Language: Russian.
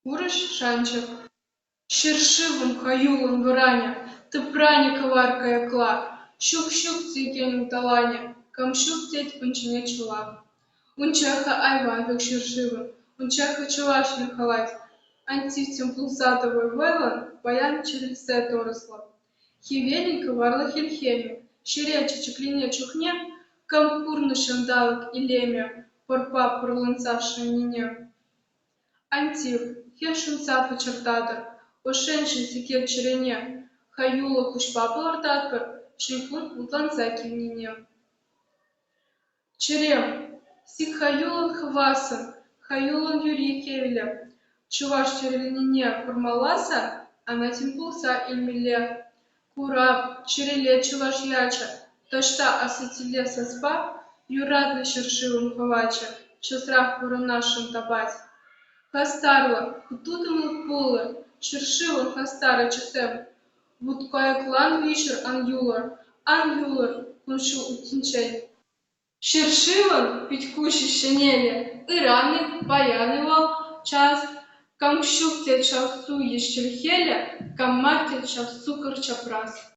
Урыш шанчык. Шершивым хаюлын враня, ты праня коваркая кла, щук-щук цикеню таланя, камщук теть пунчине чула. Унчаха айван век шершивым, унчаха чувашный халать, антитим пулсатовой вэлан, баян челюсе торосла. Хивеленька варла хильхеме, щеряча чеклине чухне, камкурны шандалок и лемя, порпа прорланцавшая нине. Антив, хешун цапа чертатор, ошенши сикет черене, хаюла кушпапа ортатпа, шейфун утланца кивнине. Черем, сик хаюлан хвасан, хаюлан юрий кевеля, чуваш черелине курмаласа, она тимпулса ильмиле. Курав, череле чуваш яча, ташта асатиле саспа, юратно шершивым хвача, чесрах воронашим табать. Хастарла, хутутымлы пулы, шершивын хастара чесем. Вот каяклан вечер ан юлар, куншу утинчей. Шершивын питькуши шенеле, ираны, баяны вал, час, камщук тет шахсу ещерхеля, каммар тет шахсу чапрас.